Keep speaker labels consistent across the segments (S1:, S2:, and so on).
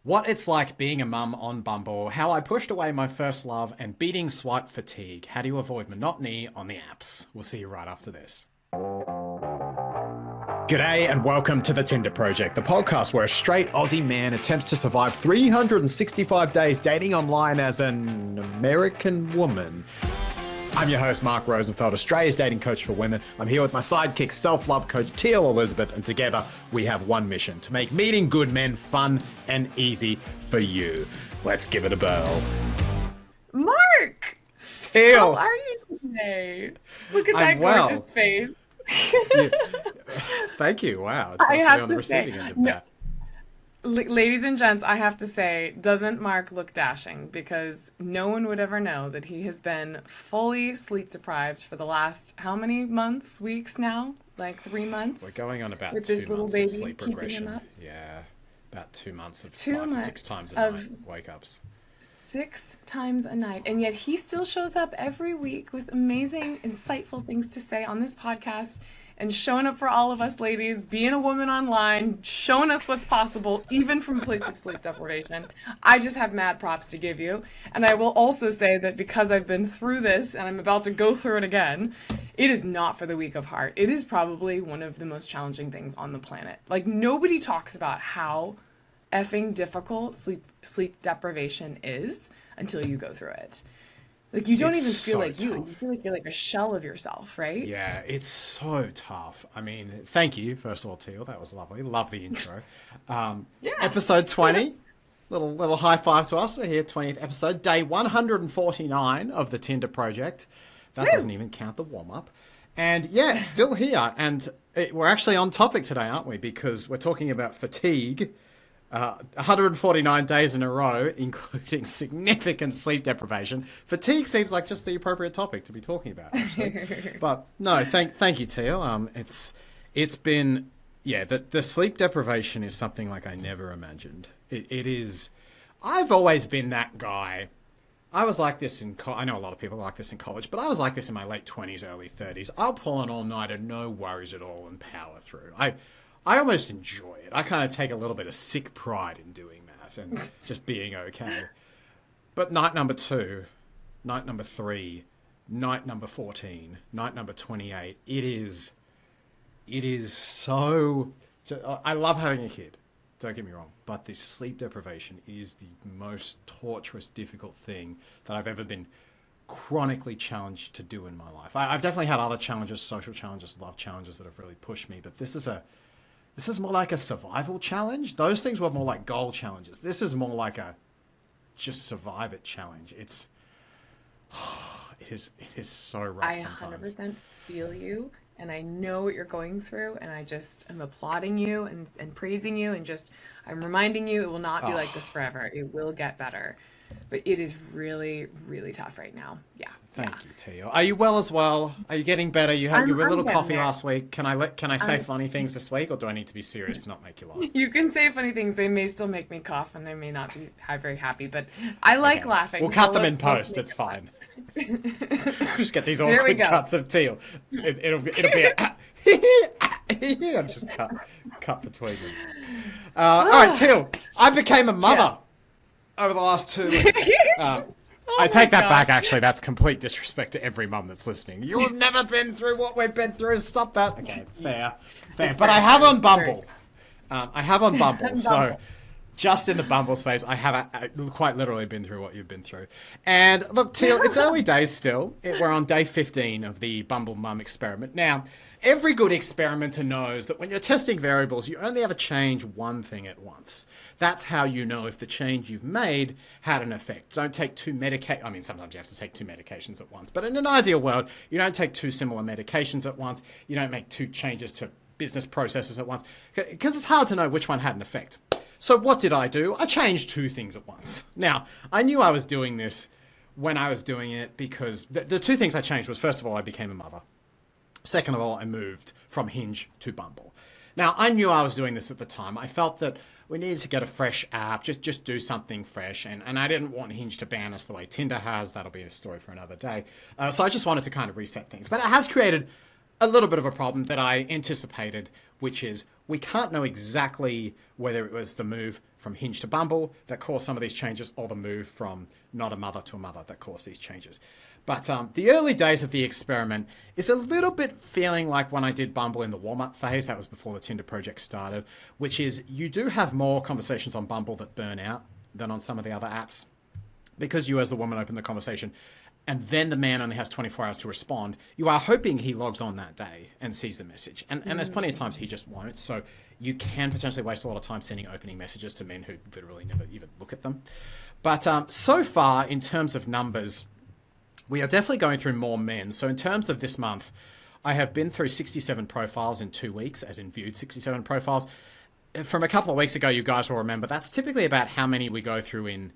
S1: What it's like being a mum on Bumble, how I pushed away my first love, and beating swipe fatigue. How do you avoid monotony on the apps? We'll see you right after this. G'day and welcome to the Tinder Project, the podcast where a straight Aussie man attempts to survive 365 days dating online as an American woman. I'm your host, Mark Rosenfeld, Australia's dating coach for women. I'm here with my sidekick, self-love coach, Teal Elisabeth, and together we have one mission: to make meeting good men fun and easy for you. Let's give it a whirl.
S2: Mark!
S1: Teal!
S2: How are you today? Look at
S1: I'm
S2: that
S1: well.
S2: gorgeous face.
S1: Yeah. Thank you. Wow. It's
S2: I
S1: actually
S2: have
S1: on the
S2: to say,
S1: receiving end of that.
S2: ladies and gents, I have to say, doesn't Mark look dashing? Because no one would ever know that he has been fully sleep deprived for the last, how many months, weeks now? Like 3 months?
S1: We're going on about
S2: with
S1: 2
S2: this little
S1: months
S2: baby
S1: of sleep
S2: keeping
S1: regression.
S2: him up.
S1: Yeah. About 2 months of
S2: 2
S1: 5 to 6
S2: months
S1: times a
S2: of
S1: night wake-ups.
S2: 6 times a night, and yet he still shows up every week with amazing, insightful things to say on this podcast and showing up for all of us ladies, being a woman online, showing us what's possible, even from a place of sleep deprivation. I just have mad props to give you. And I will also say that because I've been through this and I'm about to go through it again, it is not for the weak of heart. It is probably one of the most challenging things on the planet. Like, nobody talks about how effing difficult sleep deprivation is until you go through it. Like, you don't
S1: It's
S2: even feel
S1: so
S2: like you.
S1: tough.
S2: You feel like you're like a shell of yourself, right?
S1: Yeah, it's so tough. I mean, thank you, first of all, Teal. That was lovely. Love the intro.
S2: Yeah.
S1: Episode 20. Little high five to us. We're here, 20th episode. Day 149 of the Tinder Project. That doesn't even count the warm-up. And yeah, still here. And we're actually on topic today, aren't we? Because we're talking about fatigue. 149 days in a row, including significant sleep deprivation. Fatigue seems like just the appropriate topic to be talking about, actually. But no, thank you, Teal. It's been, yeah, the sleep deprivation is something like I never imagined. It is. I've always been that guy. I was like this I know a lot of people like this in college, but I was like this in my late 20s, early 30s. I'll pull an all-nighter, no worries at all, and power through. I almost enjoy it. I kind of take a little bit of sick pride in doing that and just being okay. But night number 2, night number 3, night number 14, night number 28, it is so... I love having a kid, don't get me wrong, but this sleep deprivation is the most torturous, difficult thing that I've ever been chronically challenged to do in my life. I've definitely had other challenges, social challenges, love challenges that have really pushed me, but this is more like a survival challenge. Those things were more like goal challenges. This is more like a just survive it challenge. It is so rough
S2: I
S1: sometimes.
S2: 100% feel you, and I know what you're going through, and I just am applauding you and praising you, and just I'm reminding you it will not be like this forever. It will get better. But it is really, really tough right now. Yeah.
S1: Thank you, Tio. Are you well as well? Are you getting better? You had your
S2: I'm
S1: little
S2: getting
S1: coffee
S2: there.
S1: last week. Can I say funny things this week, or do I need to be serious to not make you laugh?
S2: You can say funny things. They may still make me cough, and I may not be very happy, but I like
S1: Okay.
S2: laughing.
S1: We'll
S2: so
S1: cut them in
S2: let's
S1: post.
S2: make
S1: It's
S2: it fun.
S1: fine. Just get these
S2: There we
S1: awkward
S2: go.
S1: cuts of Teal. It'll be I'll just cut between them. All right, Teal. I became a mother over the last 2 weeks. I take that back, actually. That's complete disrespect to every mum that's listening. You've never been through what we've been through. Stop that. Okay, fair. But I have on Bumble. I have on Bumble. So just in the Bumble space, I have quite literally been through what you've been through. And look, Teal, it's early days still. We're on day 15 of the Bumble Mum experiment. Now, every good experimenter knows that when you're testing variables, you only ever change one thing at once. That's how you know if the change you've made had an effect. Don't take I mean, sometimes you have to take 2 medications at once. But in an ideal world, you don't take 2 similar medications at once. You don't make 2 changes to business processes at once. Because it's hard to know which one had an effect. So what did I do? I changed 2 things at once. Now, I knew I was doing this when I was doing it because the 2 things I changed was, first of all, I became a mother. Second of all, I moved from Hinge to Bumble. Now, I knew I was doing this at the time. I felt that we needed to get a fresh app, just do something fresh. And I didn't want Hinge to ban us the way Tinder has. That'll be a story for another day. So I just wanted to kind of reset things. But it has created a little bit of a problem that I anticipated, which is we can't know exactly whether it was the move from Hinge to Bumble that caused some of these changes or the move from not a mother to a mother that caused these changes. But the early days of the experiment is a little bit feeling like when I did Bumble in the warm-up phase. That was before the Tinder project started, which is you do have more conversations on Bumble that burn out than on some of the other apps because you as the woman open the conversation and then the man only has 24 hours to respond. You are hoping he logs on that day and sees the message. And there's plenty of times he just won't. So you can potentially waste a lot of time sending opening messages to men who literally never even look at them. But so far, in terms of numbers, we are definitely going through more men. So in terms of this month, I have been through 67 profiles in 2 weeks, as in viewed 67 profiles. From a couple of weeks ago, you guys will remember, that's typically about how many we go through in...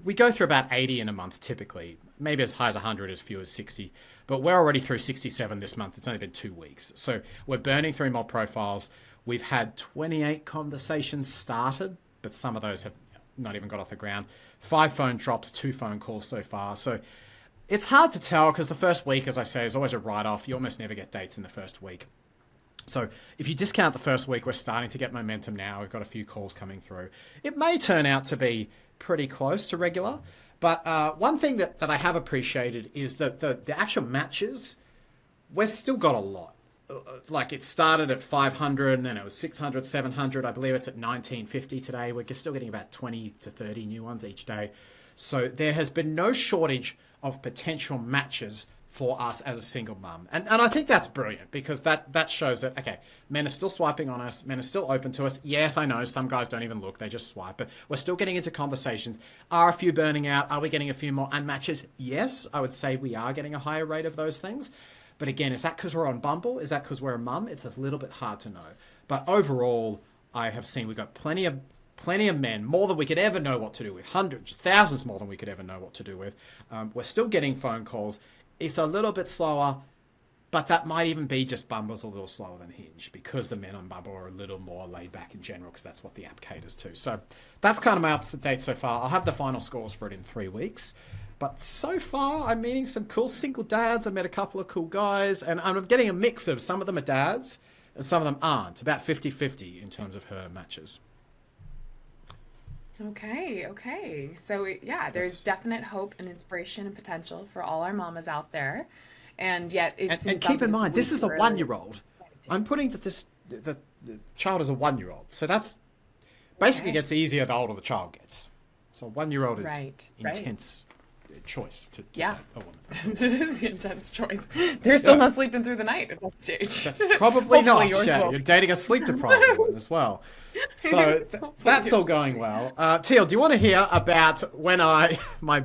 S1: we go through about 80 in a month, typically. Maybe as high as 100, as few as 60. But we're already through 67 this month. It's only been 2 weeks. So we're burning through more profiles. We've had 28 conversations started, but some of those have not even got off the ground. 5 phone drops, 2 phone calls so far. So it's hard to tell because the first week, as I say, is always a write-off. You almost never get dates in the first week. So if you discount the first week, we're starting to get momentum now. We've got a few calls coming through. It may turn out to be pretty close to regular. But one thing that I have appreciated is that the actual matches, we've still got a lot. Like it started at 500 and then it was 600, 700. I believe it's at 1950 today. We're still getting about 20 to 30 new ones each day. So there has been no shortage of potential matches for us as a single mum. And I think that's brilliant because that shows that, okay, men are still swiping on us. Men are still open to us. Yes, I know some guys don't even look. They just swipe. But we're still getting into conversations. Are a few burning out? Are we getting a few more unmatches? Yes, I would say we are getting a higher rate of those things. But again, is that because we're on Bumble? Is that because we're a mum? It's a little bit hard to know. But overall, I have seen we've got plenty of men, more than we could ever know what to do with. Hundreds, thousands more than we could ever know what to do with. We're still getting phone calls. It's a little bit slower, but that might even be just Bumble's a little slower than Hinge because the men on Bumble are a little more laid back in general because that's what the app caters to. So that's kind of my up-to-date so far. I'll have the final scores for it in 3 weeks. But so far, I'm meeting some cool single dads. I met a couple of cool guys, and I'm getting a mix of some of them are dads and some of them aren't. About 50-50 in terms of her matches.
S2: Okay. So yeah, there's definite hope and inspiration and potential for all our mamas out there. And yet it's...
S1: And keep in mind, this is a 1-year-old. I'm putting that the child is a 1-year-old. So that's basically gets easier the older the child gets. So a 1-year-old is intense. Choice to date a woman.
S2: It is the intense choice. They're still not sleeping through the night at that stage.
S1: Probably not. You're dating a sleep deprived one as well. So that's all going well. Teal, do you want to hear about when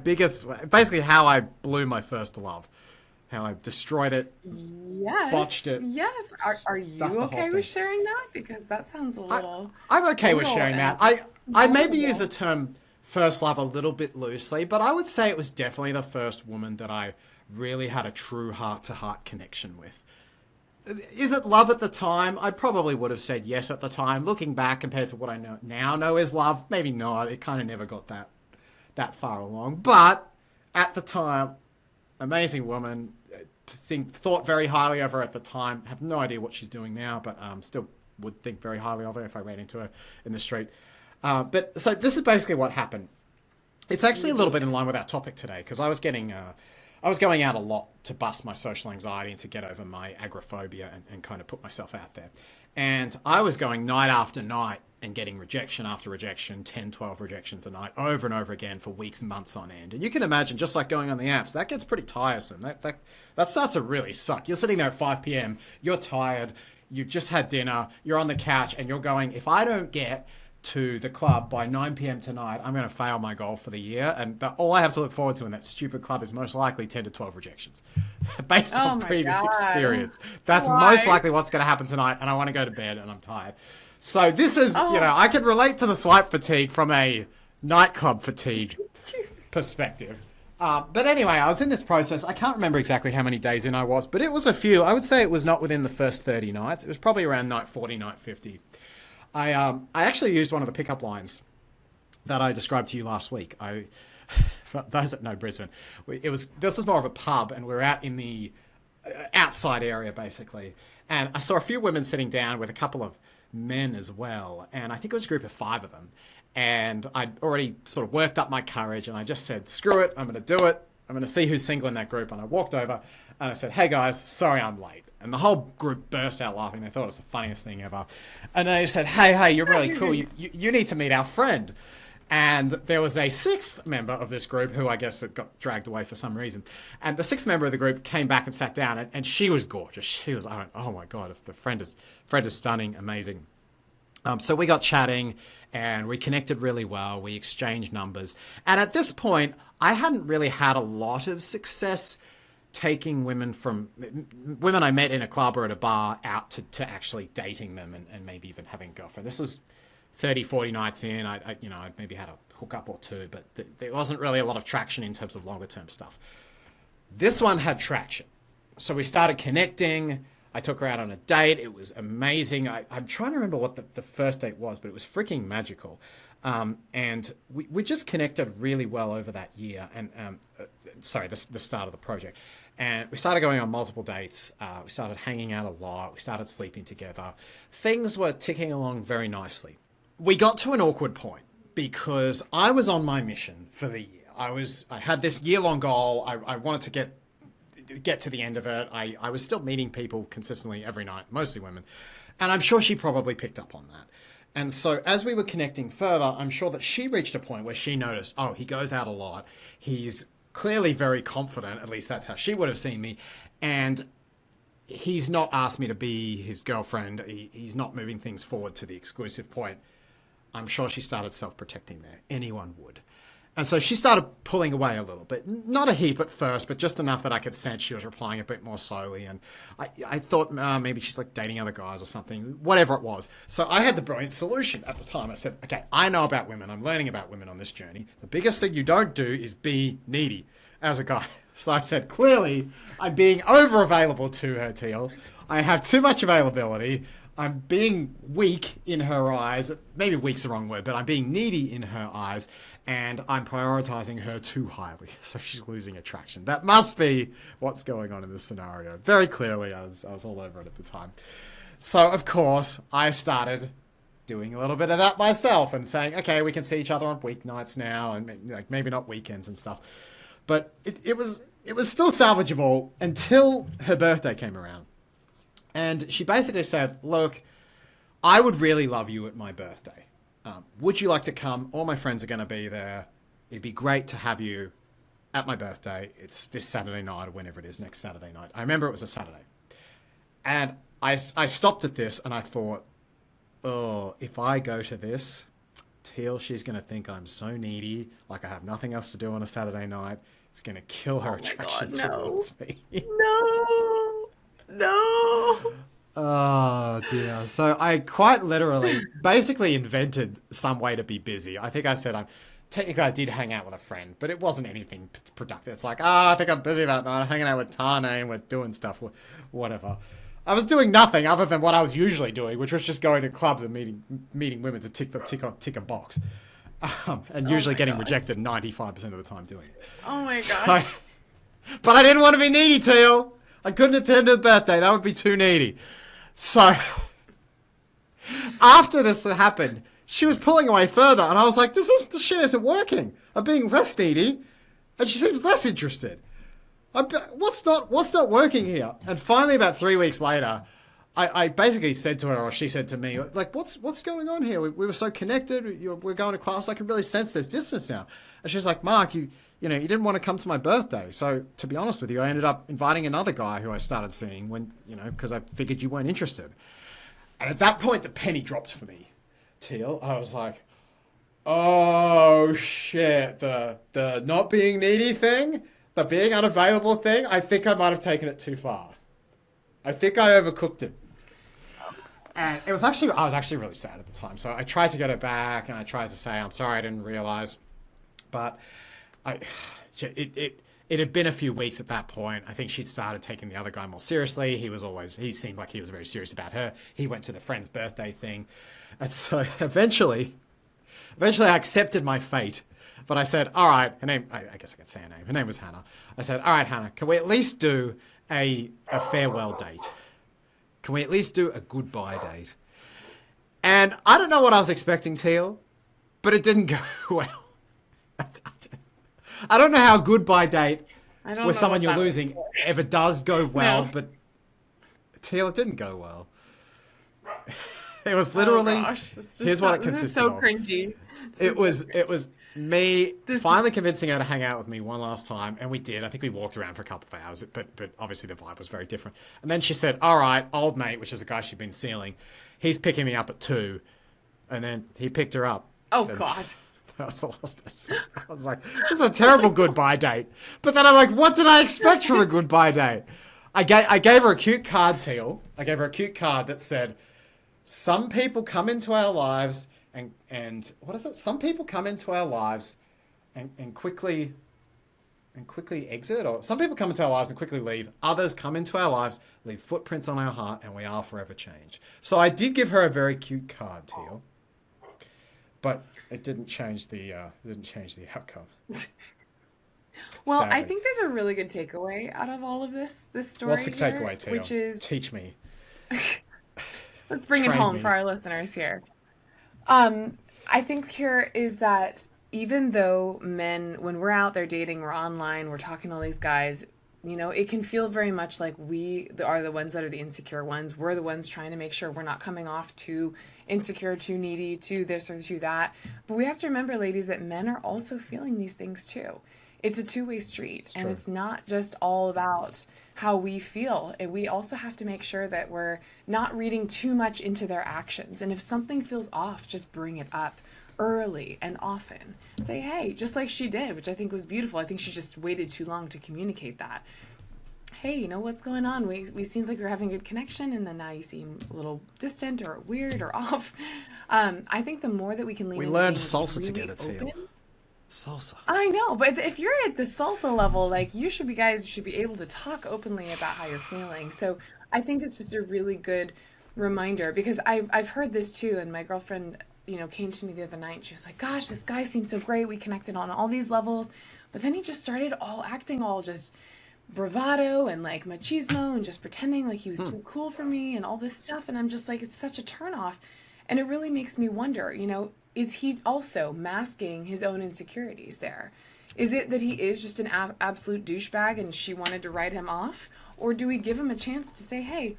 S1: basically how I blew my first love? How I destroyed it, botched it.
S2: Yes. Are you okay with sharing that? Because that sounds a little...
S1: I'm okay with sharing that. I maybe use the term first love a little bit loosely, but I would say it was definitely the first woman that I really had a true heart-to-heart connection with. Is it love at the time? I probably would have said yes at the time. Looking back compared to what I now know is love, maybe not. It kind of never got that far along. But at the time, amazing woman. Thought very highly of her at the time. Have no idea what she's doing now, but still would think very highly of her if I ran into her in the street. But so this is basically what happened. It's actually a little bit in line with our topic today because I was going out a lot to bust my social anxiety and to get over my agoraphobia and kind of put myself out there. And I was going night after night and getting rejection after rejection, 10, 12 rejections a night over and over again for weeks, months on end. And you can imagine, just like going on the apps, that gets pretty tiresome. That starts to really suck. You're sitting there at 5 p.m., you're tired, you've just had dinner, you're on the couch and you're going, if I don't get to the club by 9 p.m. tonight, I'm going to fail my goal for the year. And all I have to look forward to in that stupid club is most likely 10 to 12 rejections. Based on previous experience. That's most likely what's going to happen tonight. And I want to go to bed and I'm tired. So this is, I can relate to the swipe fatigue from a nightclub fatigue perspective. But anyway, I was in this process. I can't remember exactly how many days in I was, but it was a few. I would say it was not within the first 30 nights. It was probably around night 40, night 50. I actually used one of the pickup lines that I described to you last week. For those that know Brisbane, this is more of a pub, and we're out in the outside area basically. And I saw a few women sitting down with a couple of men as well. And I think it was a group of 5 of them. And I'd already sort of worked up my courage, and I just said, screw it, I'm going to do it. I'm going to see who's single in that group. And I walked over and I said, hey guys, sorry I'm late. And the whole group burst out laughing. They thought it was the funniest thing ever. And they said, hey, you're really cool. You need to meet our friend. And there was a 6th member of this group who I guess had got dragged away for some reason. And the 6th member of the group came back and sat down, and she was gorgeous. She was, I went, oh my God, the friend is stunning, amazing. So we got chatting and we connected really well. We exchanged numbers. And at this point, I hadn't really had a lot of success taking women I met in a club or at a bar out to actually dating them and maybe even having a girlfriend. This was 30, 40 nights in. I'd maybe had a hookup or 2, but there wasn't really a lot of traction in terms of longer term stuff. This one had traction. So we started connecting. I took her out on a date. It was amazing. I'm trying to remember what the first date was, but it was freaking magical. And we just connected really well over that year. And the start of the project. And we started going on multiple dates. We started hanging out a lot. We started sleeping together. Things were ticking along very nicely. We got to an awkward point because I was on my mission for the year. I had this year-long goal. I wanted to get to the end of it. I was still meeting people consistently every night, mostly women. And I'm sure she probably picked up on that. And so as we were connecting further, I'm sure that she reached a point where she noticed, oh, he goes out a lot. He's clearly very confident. At least that's how she would have seen me. And he's not asked me to be his girlfriend. He's not moving things forward to the exclusive point. I'm sure she started self-protecting there. Anyone would. And so she started pulling away a little bit. Not a heap at first, but just enough that I could sense she was replying a bit more slowly. And I thought maybe she's like dating other guys or something, whatever it was. So I had the brilliant solution at the time. I said, okay, I know about women. I'm learning about women on this journey. The biggest thing you don't do is be needy as a guy. So I said, clearly, I'm being over-available to her, Teal. I have too much availability. I'm being weak in her eyes. Maybe weak's the wrong word, but I'm being needy in her eyes, and I'm prioritizing her too highly. So she's losing attraction. That must be what's going on in this scenario. Very clearly, I was all over it at the time. So, of course, I started doing a little bit of that myself and saying, okay, we can see each other on weeknights now, and like maybe not weekends and stuff. But it was still salvageable until her birthday came around. And she basically said, look, I would really love you at my birthday. Would you like to come? All my friends are going to be there. It'd be great to have you at my birthday. It's this Saturday night or whenever it is, next Saturday night. I remember it was a Saturday. And I stopped at this and I thought, oh, if I go to this, Teal, she's going to think I'm so needy, like I have nothing else to do on a Saturday night. It's going to kill her attraction towards me.
S2: No.
S1: Oh dear. So I quite literally basically invented some way to be busy. I think I said technically I did hang out with a friend, but it wasn't anything productive. It's like, I think I'm busy that night. I'm hanging out with Tane and we're doing stuff, whatever. I was doing nothing other than what I was usually doing, which was just going to clubs and meeting women to tick a box. And usually getting rejected 95% of the time doing it.
S2: Oh my gosh.
S1: But I didn't want to be needy, Teal. I couldn't attend her birthday. That would be too needy. So, after this happened, she was pulling away further, and I was like, this shit isn't working. I'm being less needy, and she seems less interested. What's not working here? And finally, about 3 weeks later, I basically said to her, or she said to me, like, what's going on here? We were so connected. We're going to class. I can really sense there's distance now. And she's like, Mark, you didn't want to come to my birthday. So to be honest with you, I ended up inviting another guy who I started seeing because I figured you weren't interested. And at that point, the penny dropped for me, Teal. I was like, oh shit, the not being needy thing, the being unavailable thing, I think I might have taken it too far. I think I overcooked it. And I was actually really sad at the time. So I tried to get her back and I tried to say, I'm sorry, I didn't realize. But it had been a few weeks at that point. I think she'd started taking the other guy more seriously. He seemed like he was very serious about her. He went to the friend's birthday thing. And so eventually I accepted my fate. But I said, all right, her name, I guess I could say her name. Her name was Hannah. I said, all right, Hannah, can we at least do a farewell date? can we at least do a goodbye date? And I don't know what I was expecting, Teal, but it didn't go well. I don't know how a goodbye date with someone you're losing ever does go well, but Teal, it didn't go well. It was literally, here's what it consisted of.
S2: This is so cringy.
S1: It was me finally convincing her to hang out with me one last time, and we did. I think we walked around for a couple of hours, but obviously the vibe was very different. And then she said, all right, old mate, which is a guy she'd been sealing, he's picking me up at 2, and then he picked her up.
S2: Oh, God.
S1: That was the last day. I was like, this is a terrible goodbye date. But then I'm like, what did I expect from a goodbye date? I gave her a cute card, Teal. I gave her a cute card that said, some people come into our lives and what is it? Some people come into our lives and quickly exit, or some people come into our lives and quickly leave. Others come into our lives, leave footprints on our heart, and we are forever changed. So I did give her a very cute card, Teal, but it didn't change the outcome.
S2: Well,
S1: Sadly.
S2: I think there's a really good takeaway out of all of this story.
S1: What's the takeaway, Teal?
S2: Which is,
S1: teach me.
S2: Let's bring it home for our listeners here. I think here is that even though men, when we're out there dating, we're online, we're talking to all these guys, you know, it can feel very much like we are the ones that are the insecure ones. We're the ones trying to make sure we're not coming off too insecure, too needy, too this or too that. But we have to remember, ladies, that men are also feeling these things too. It's a two-way street, and it's not just all about how we feel. And we also have to make sure that we're not reading too much into their actions. And if something feels off, just bring it up early and often. Say, hey, just like she did, which I think was beautiful. I think she just waited too long to communicate that. Hey, you know, what's going on? We seemed like we were having a good connection, and then now you seem a little distant or weird or off. I think the more that we can lean
S1: we
S2: into
S1: learned
S2: being
S1: salsa
S2: really
S1: together, Teal. Salsa.
S2: I know, but if you're at the salsa level, like you should be able to talk openly about how you're feeling. So I think it's just a really good reminder, because I've heard this too, and my girlfriend, you know, came to me the other night and she was like, gosh, this guy seems so great. We connected on all these levels, but then he just started acting all just bravado and like machismo and just pretending like he was too cool for me and all this stuff. And I'm just like, it's such a turnoff. And it really makes me wonder, you know, is he also masking his own insecurities there? Is it that he is just an absolute douchebag and she wanted to write him off? Or do we give him a chance to say, hey,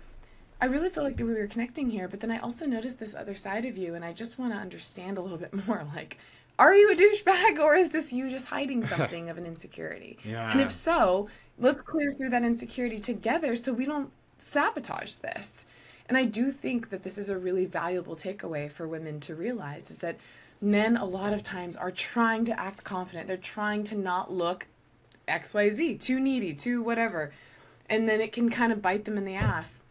S2: I really feel like we were connecting here, but then I also noticed this other side of you, and I just want to understand a little bit more. Like, are you a douchebag, or is this you just hiding something of an insecurity?
S1: Yeah.
S2: And if so, let's clear through that insecurity together so we don't sabotage this. And I do think that this is a really valuable takeaway for women to realize, is that men a lot of times are trying to act confident. They're trying to not look XYZ, too needy, too whatever. And then it can kind of bite them in the ass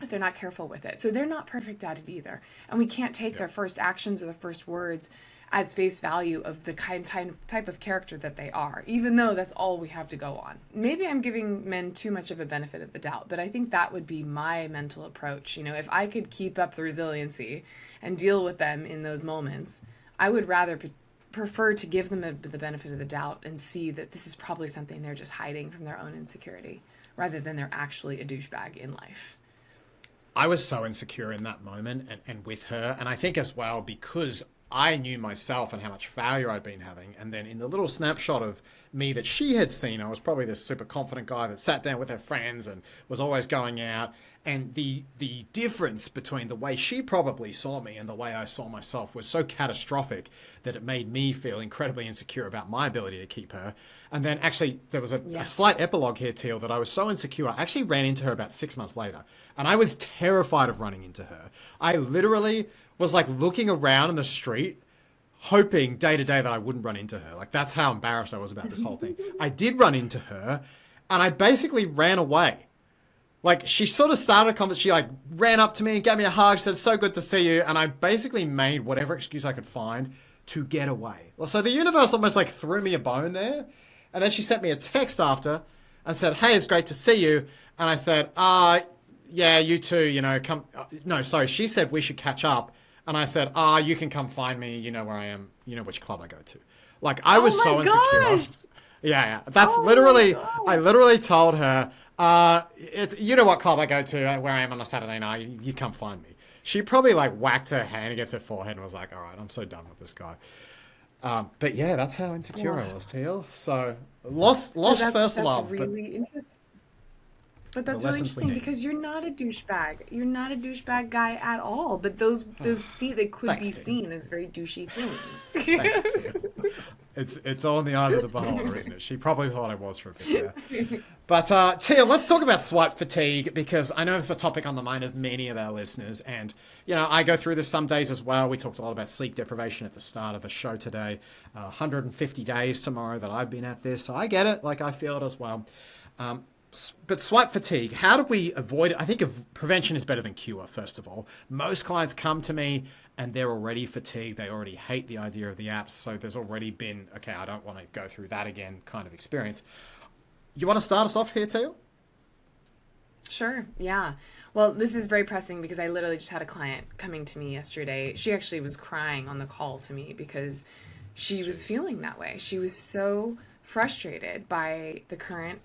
S2: if they're not careful with it. So they're not perfect at it either. And we can't take their first actions or the first words as face value of the type of character that they are, even though that's all we have to go on. Maybe I'm giving men too much of a benefit of the doubt, but I think that would be my mental approach. You know, if I could keep up the resiliency and deal with them in those moments, I would rather prefer to give them the benefit of the doubt and see that this is probably something they're just hiding from their own insecurity, rather than they're actually a douchebag in life.
S1: I was so insecure in that moment and with her. And I think as well, because I knew myself and how much failure I'd been having. And then in the little snapshot of me that she had seen, I was probably this super confident guy that sat down with her friends and was always going out. And the difference between the way she probably saw me and the way I saw myself was so catastrophic that it made me feel incredibly insecure about my ability to keep her. And then actually there was a slight epilogue here, Teal, that I was so insecure. I actually ran into her about 6 months later, and I was terrified of running into her. I literally was like looking around in the street, hoping day to day that I wouldn't run into her. Like, that's how embarrassed I was about this whole thing. I did run into her, and I basically ran away. Like, she sort of started a conversation. She like ran up to me and gave me a hug, said, so good to see you. And I basically made whatever excuse I could find to get away. So the universe almost like threw me a bone there. And then she sent me a text after and said, hey, it's great to see you. And I said, yeah, you too, you know, come. No, sorry. She said we should catch up. And I said, you can come find me. You know where I am. You know which club I go to. Like, I was so insecure. Yeah. That's
S2: Oh my
S1: literally, I
S2: God.
S1: literally told her, you know what club I go to where I am on a Saturday night? You come find me. She probably like whacked her hand against her forehead and was like, all right, I'm so done with this guy. But yeah, that's how insecure I
S2: Wow.
S1: was, Teal. So
S2: So
S1: lost
S2: that's
S1: first
S2: that's
S1: love, but
S2: really interesting. But
S1: the
S2: that's really
S1: lessons we
S2: interesting
S1: need.
S2: because you're not a douchebag. You're not a douchebag guy at all. But those see they could
S1: Thanks,
S2: be
S1: Teal.
S2: seen as very douchey
S1: Thank you,
S2: things.
S1: Teal. It's all in the eyes of the beholder, isn't it? She probably thought I was for a bit there. But Tia, let's talk about swipe fatigue because I know it's a topic on the mind of many of our listeners, and you know I go through this some days as well. We talked a lot about sleep deprivation at the start of the show today. 150 days tomorrow that I've been at this, so I get it. Like I feel it as well. But swipe fatigue, how do we avoid it? I think prevention is better than cure, first of all. Most clients come to me and they're already fatigued. They already hate the idea of the apps. So there's already been, okay, I don't want to go through that again kind of experience. You want to start us off here too?
S2: Sure. Yeah. Well, this is very pressing because I literally just had a client coming to me yesterday. She actually was crying on the call to me because she was
S1: Jeez.
S2: feeling that way. She was so frustrated by the current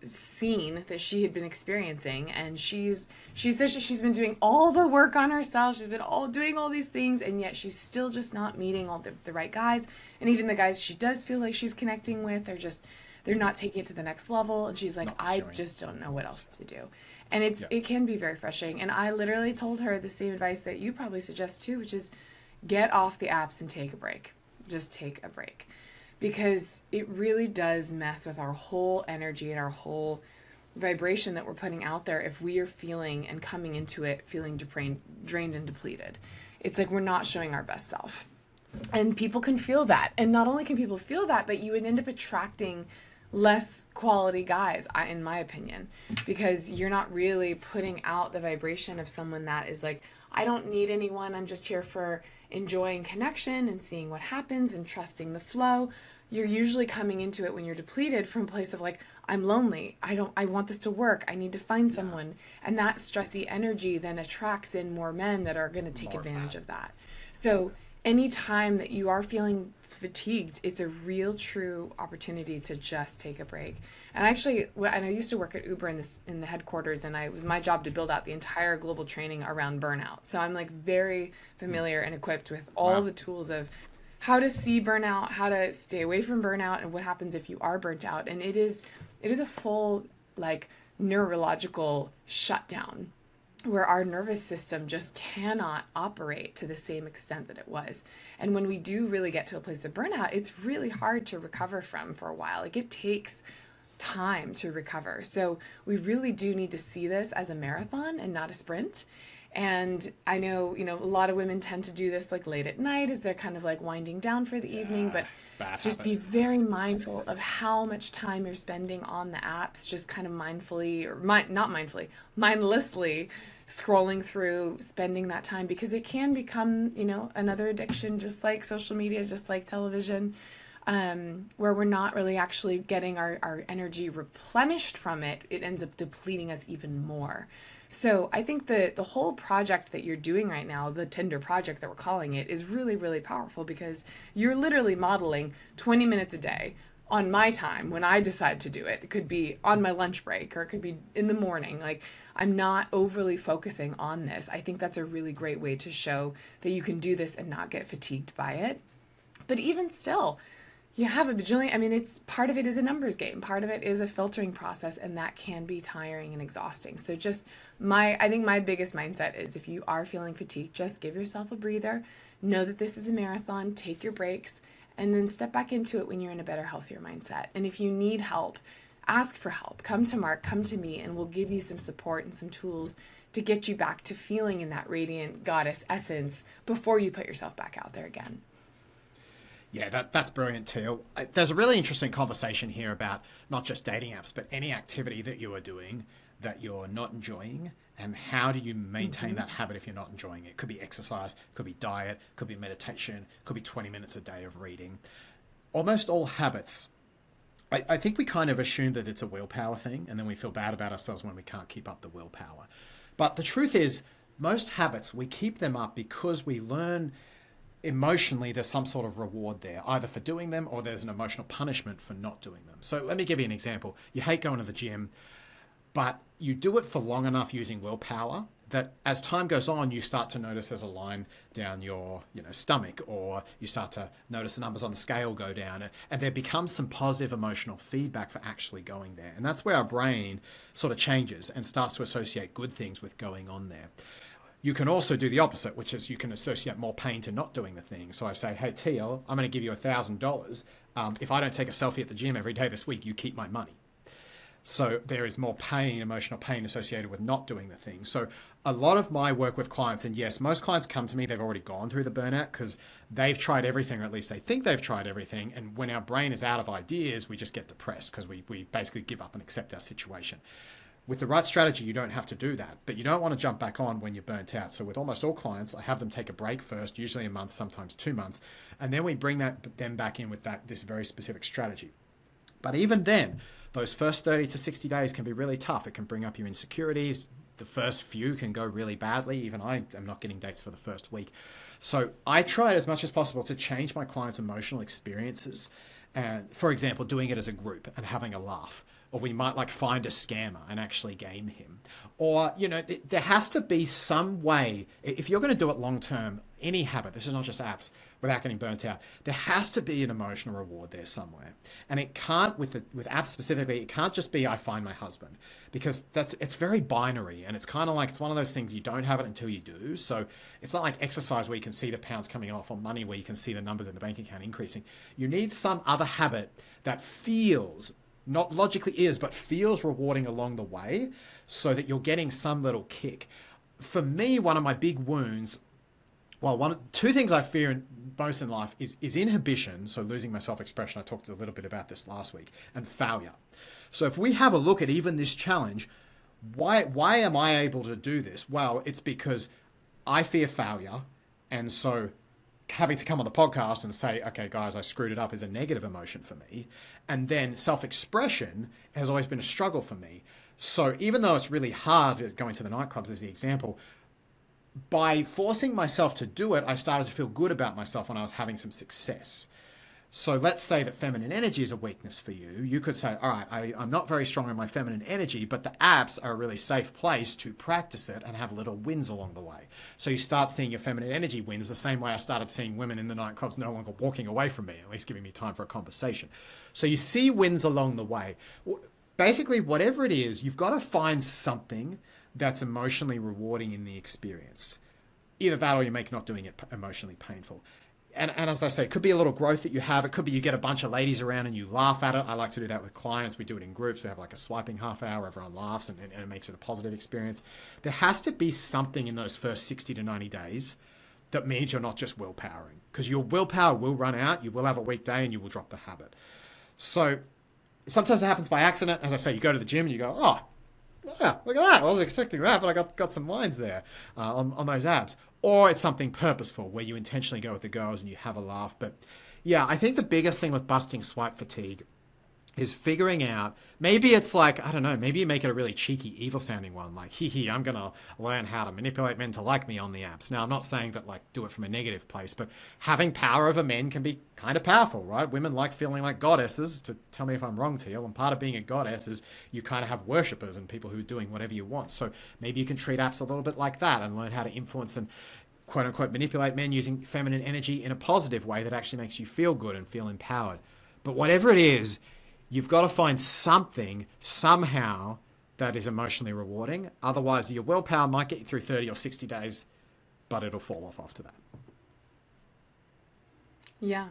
S2: scene that she had been experiencing, and she says she's been doing all the work on herself. She's been all doing all these things, and yet she's still just not meeting all the right guys. And even the guys she does feel like she's connecting with are just they're not taking it to the next level. And she's like,
S1: Not
S2: I
S1: pursuing.
S2: just don't know what else to do. And
S1: Yeah.
S2: it can be very frustrating. And I literally told her the same advice that you probably suggest too, which is get off the apps and take a break. Just take a break. Because it really does mess with our whole energy and our whole vibration that we're putting out there if we are feeling and coming into it feeling drained and depleted. It's like we're not showing our best self. And people can feel that. And not only can people feel that, but you would end up attracting less quality guys, in my opinion, because you're not really putting out the vibration of someone that is like, I don't need anyone. I'm just here for enjoying connection and seeing what happens and trusting the flow. You're usually coming into it when you're depleted from a place of like, I'm lonely. I want this to work. I need to find someone. And that stressy energy then attracts in more men that are going to take
S1: More of
S2: advantage
S1: that.
S2: of that. So anytime that you are feeling fatigued, it's a real true opportunity to just take a break. And I used to work at Uber in the headquarters, and it was my job to build out the entire global training around burnout. So I'm like very familiar and equipped with all
S1: Wow.
S2: the tools of how to see burnout, how to stay away from burnout, and what happens if you are burnt out. And it is a full like neurological shutdown where our nervous system just cannot operate to the same extent that it was. And when we do really get to a place of burnout, it's really hard to recover from for a while. Like it takes time to recover. So we really do need to see this as a marathon and not a sprint. And I know, a lot of women tend to do this like late at night as they're kind of like winding down for the evening, but
S1: It's a bad
S2: just
S1: habit.
S2: be very mindful of how much time you're spending on the apps, just kind of mindfully or not mindfully, mindlessly scrolling through, spending that time because it can become, another addiction, just like social media, just like television, where we're not really actually getting our energy replenished from it. It ends up depleting us even more. So I think the whole project that you're doing right now, the Tinder project that we're calling it, is really, really powerful because you're literally modeling 20 minutes a day on my time when I decide to do it. It could be on my lunch break or it could be in the morning. Like I'm not overly focusing on this. I think that's a really great way to show that you can do this and not get fatigued by it. But even still, you have a bajillion. I mean, it's part of it is a numbers game. Part of it is a filtering process, and that can be tiring and exhausting. So I think my biggest mindset is if you are feeling fatigued, just give yourself a breather. Know that this is a marathon, take your breaks, and then step back into it when you're in a better, healthier mindset. And if you need help, ask for help. Come to Mark, come to me, and we'll give you some support and some tools to get you back to feeling in that radiant goddess essence before you put yourself back out there again.
S1: Yeah, that's brilliant, Teal. There's a really interesting conversation here about not just dating apps, but any activity that you are doing that you're not enjoying, and how do you maintain that habit if you're not enjoying it? Could be exercise, could be diet, could be meditation, could be 20 minutes a day of reading. Almost all habits, I think we kind of assume that it's a willpower thing, and then we feel bad about ourselves when we can't keep up the willpower. But the truth is, most habits, we keep them up because we learn emotionally there's some sort of reward there, either for doing them or there's an emotional punishment for not doing them. So let me give you an example. You hate going to the gym, but you do it for long enough using willpower that as time goes on, you start to notice there's a line down your stomach, or you start to notice the numbers on the scale go down, and there becomes some positive emotional feedback for actually going there. And that's where our brain sort of changes and starts to associate good things with going on there. You can also do the opposite, which is you can associate more pain to not doing the thing. So I say, hey, Teal, I'm going to give you $1,000. If I don't take a selfie at the gym every day this week, you keep my money. So there is more pain, emotional pain associated with not doing the thing. So a lot of my work with clients, and yes, most clients come to me, they've already gone through the burnout because they've tried everything, or at least they think they've tried everything. And when our brain is out of ideas, we just get depressed because we basically give up and accept our situation. With the right strategy, you don't have to do that, but you don't want to jump back on when you're burnt out. So with almost all clients, I have them take a break first, usually a month, sometimes 2 months, and then we bring them back in with this very specific strategy. But even then, those first 30 to 60 days can be really tough. It can bring up your insecurities. The first few can go really badly. Even I am not getting dates for the first week. So I try as much as possible to change my clients' emotional experiences. And for example, doing it as a group and having a laugh. Or we might find a scammer and actually game him. Or, there has to be some way, if you're going to do it long term, any habit, this is not just apps, without getting burnt out, there has to be an emotional reward there somewhere. And it can't, with apps specifically, it can't just be I find my husband, because it's very binary, and it's kind of like, it's one of those things you don't have it until you do. So it's not like exercise where you can see the pounds coming off, or money where you can see the numbers in the bank account increasing. You need some other habit that feels, not logically is, but feels rewarding along the way, so that you're getting some little kick. For me, one of my big wounds, two things I fear most in life is inhibition, so losing my self-expression. I talked a little bit about this last week, and failure. So if we have a look at even this challenge, why am I able to do this? Well, it's because I fear failure, and so having to come on the podcast and say, okay, guys, I screwed it up is a negative emotion for me. And then self-expression has always been a struggle for me. So even though it's really hard going to the nightclubs as the example, by forcing myself to do it, I started to feel good about myself when I was having some success. So let's say that feminine energy is a weakness for you. You could say, all right, I'm not very strong in my feminine energy, but the apps are a really safe place to practice it and have little wins along the way. So you start seeing your feminine energy wins the same way I started seeing women in the nightclubs no longer walking away from me, at least giving me time for a conversation. So you see wins along the way. Basically, whatever it is, you've got to find something that's emotionally rewarding in the experience. Either that or you make not doing it emotionally painful. And as I say, it could be a little growth that you have. It could be you get a bunch of ladies around and you laugh at it. I like to do that with clients. We do it in groups. We have a swiping half hour. Everyone laughs and it makes it a positive experience. There has to be something in those first 60 to 90 days that means you're not just willpowering, because your willpower will run out. You will have a weak day and you will drop the habit. So sometimes it happens by accident. As I say, you go to the gym and you go, oh, yeah, look at that. I wasn't expecting that, but I got some lines there on those abs. Or it's something purposeful where you intentionally go with the girls and you have a laugh. But yeah, I think the biggest thing with busting swipe fatigue is figuring out, maybe it's I don't know, maybe you make it a really cheeky, evil sounding one, like, hee, I'm going to learn how to manipulate men to like me on the apps. Now, I'm not saying that do it from a negative place, but having power over men can be kind of powerful, right? Women like feeling like goddesses. To tell me if I'm wrong, Teal, and part of being a goddess is you kind of have worshippers and people who are doing whatever you want. So maybe you can treat apps a little bit like that and learn how to influence and quote unquote manipulate men using feminine energy in a positive way that actually makes you feel good and feel empowered. But whatever it is, you've got to find something, somehow, that is emotionally rewarding. Otherwise, your willpower might get you through 30 or 60 days, but it'll fall off after that.
S2: Yeah.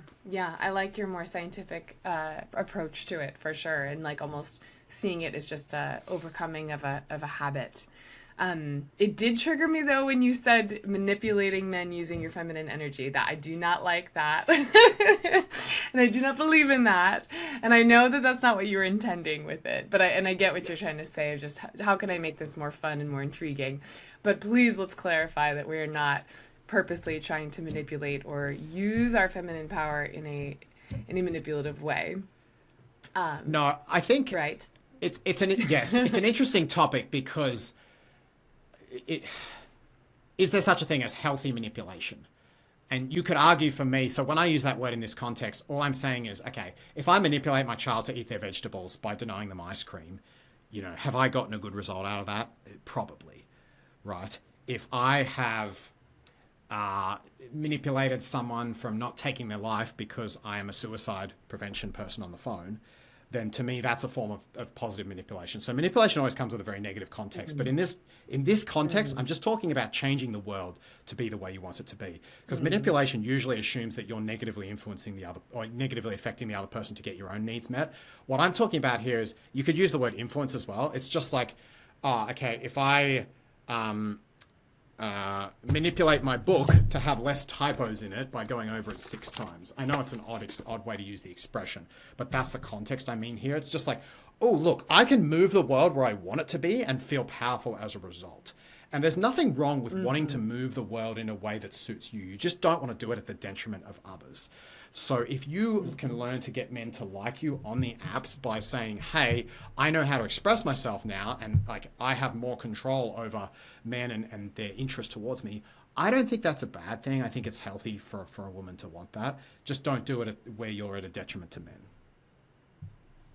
S2: I like your more scientific approach to it, for sure. And almost seeing it as just a overcoming of a habit. It did trigger me, though, when you said manipulating men using your feminine energy. That I do not like that. And I do not believe in that. And I know that that's not what you were intending with it. But I get what you're trying to say, of just how can I make this more fun and more intriguing. But please, let's clarify that we are not purposely trying to manipulate or use our feminine power in a manipulative way.
S1: No, I think
S2: right.
S1: It's an interesting topic, because is there such a thing as healthy manipulation? And you could argue for me, so when I use that word in this context, all I'm saying is, okay, if I manipulate my child to eat their vegetables by denying them ice cream, have I gotten a good result out of that? Probably, right? If I have manipulated someone from not taking their life because I am a suicide prevention person on the phone, then to me that's a form of positive manipulation. So manipulation always comes with a very negative context. But in this context, I'm just talking about changing the world to be the way you want it to be. Because manipulation usually assumes that you're negatively influencing the other or negatively affecting the other person to get your own needs met. What I'm talking about here is, you could use the word influence as well. It's just like, okay, if I manipulate my book to have less typos in it by going over it 6 times. I know it's an odd way to use the expression, but that's the context I mean here. It's just like, oh, look, I can move the world where I want it to be and feel powerful as a result. And there's nothing wrong with wanting to move the world in a way that suits you. You just don't want to do it at the detriment of others. So if you can learn to get men to like you on the apps by saying, hey, I know how to express myself now, and like I have more control over men and their interest towards me, I don't think that's a bad thing. I think it's healthy for a woman to want that. Just don't do it where you're at a detriment to men.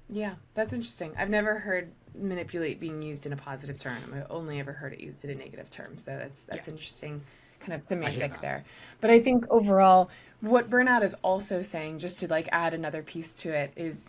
S2: Yeah, that's interesting. I've never heard manipulate being used in a positive term. I've only ever heard it used in a negative term. So that's interesting kind of semantic there. But I think overall, what burnout is also saying, just to like add another piece to it, is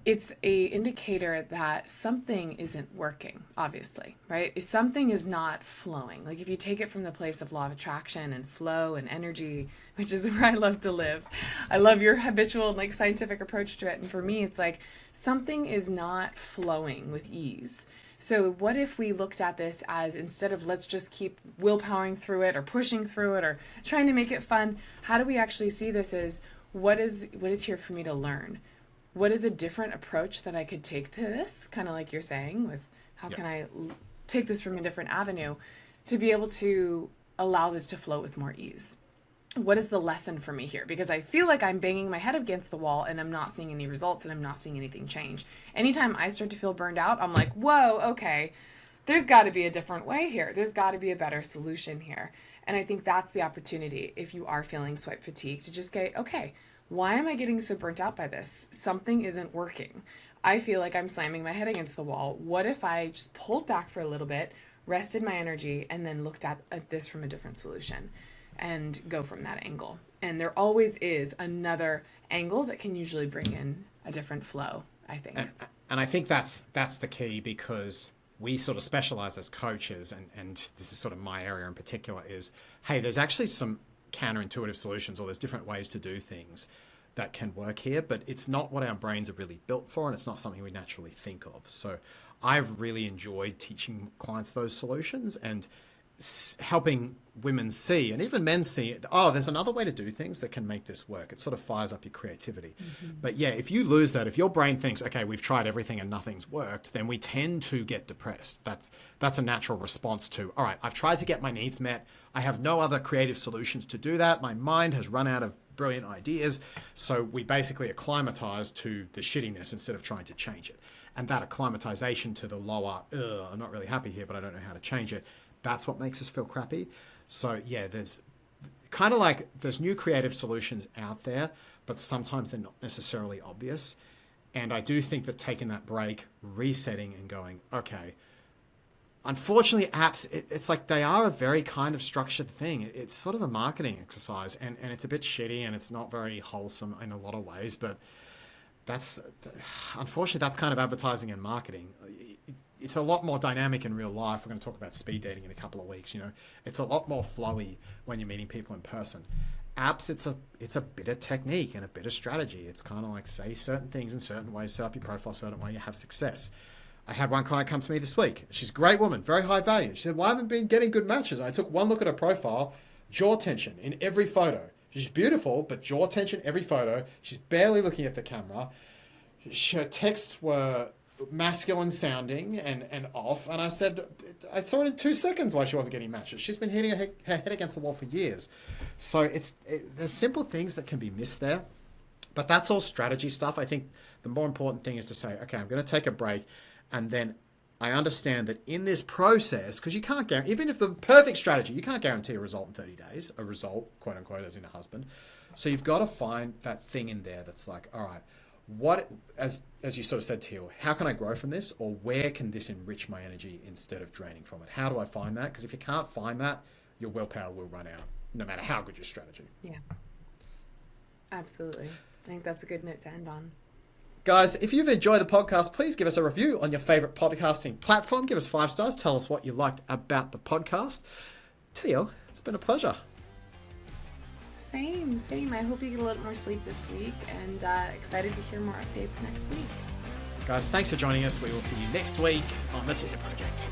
S2: it's a indicator that something isn't working, obviously, right? If something is not flowing. Like if you take it from the place of law of attraction and flow and energy, which is where I love to live. I love your habitual like scientific approach to it. And for me, it's like something is not flowing with ease. So what if we looked at this as, instead of let's just keep willpowering through it or pushing through it or trying to make it fun, how do we actually see this as what is here for me to learn? What is a different approach that I could take to this? Kind of like you're saying, with how can I take this from a different avenue to be able to allow this to flow with more ease? What is the lesson for me here? Because I feel like I'm banging my head against the wall and I'm not seeing any results and I'm not seeing anything change. Anytime I start to feel burned out, I'm like, whoa, okay, there's got to be a different way here. There's got to be a better solution here. And I think that's the opportunity, if you are feeling swipe fatigue, to just get, okay, why am I getting so burnt out by this? Something isn't working. I feel like I'm slamming my head against the wall. What if I just pulled back for a little bit, rested my energy, and then looked at this from a different solution and go from that angle? And there always is another angle that can usually bring in a different flow, I think.
S1: And I think that's the key, because we sort of specialize as coaches, and this is sort of my area in particular, is, hey, there's actually some counterintuitive solutions, or there's different ways to do things that can work here, but it's not what our brains are really built for, and it's not something we naturally think of. So I've really enjoyed teaching clients those solutions and helping women see, and even men see, oh, there's another way to do things that can make this work. It sort of fires up your creativity. But yeah, if you lose that, if your brain thinks, okay, we've tried everything and nothing's worked, then we tend to get depressed. That's a natural response to, all right, I've tried to get my needs met. I have no other creative solutions to do that. My mind has run out of brilliant ideas. So we basically acclimatize to the shittiness instead of trying to change it. And that acclimatization to the lower, I'm not really happy here, but I don't know how to change it, that's what makes us feel crappy. So yeah, there's kind of like, there's new creative solutions out there, but sometimes they're not necessarily obvious. And I do think that taking that break, resetting and going, okay, unfortunately apps, it's like they are a very kind of structured thing. It's sort of a marketing exercise, and it's a bit shitty and it's not very wholesome in a lot of ways, but unfortunately that's kind of advertising and marketing. It's a lot more dynamic in real life. We're going to talk about speed dating in a couple of weeks. It's a lot more flowy when you're meeting people in person. Apps, it's a bit of technique and a bit of strategy. It's kind of like, say certain things in certain ways, set up your profile a certain way, you have success. I had one client come to me this week. She's a great woman, very high value. She said, well, I haven't been getting good matches. I took one look at her profile, jaw tension in every photo. She's beautiful, but jaw tension every photo. She's barely looking at the camera. Her texts were masculine sounding and off. And I said, I saw it in 2 seconds why she wasn't getting matches. She's been hitting her head against the wall for years. So there's simple things that can be missed there, but that's all strategy stuff. I think the more important thing is to say, okay, I'm going to take a break, and then I understand that in this process, because you can't guarantee, even if the perfect strategy, you can't guarantee a result in 30 days, a result, quote unquote, as in a husband. So you've got to find that thing in there that's like, all right, what, as you sort of said, Teal, how can I grow from this? Or where can this enrich my energy instead of draining from it? How do I find that? Because if you can't find that, your willpower will run out, no matter how good your strategy.
S2: Yeah, absolutely. I think that's a good note to end on.
S1: Guys, if you've enjoyed the podcast, please give us a review on your favorite podcasting platform. Give us 5 stars. Tell us what you liked about the podcast. Teal, it's been a pleasure.
S2: Same. I hope you get a little more sleep this week, and excited to hear more updates next week.
S1: Guys, thanks for joining us. We will see you next week on The Tinder Project.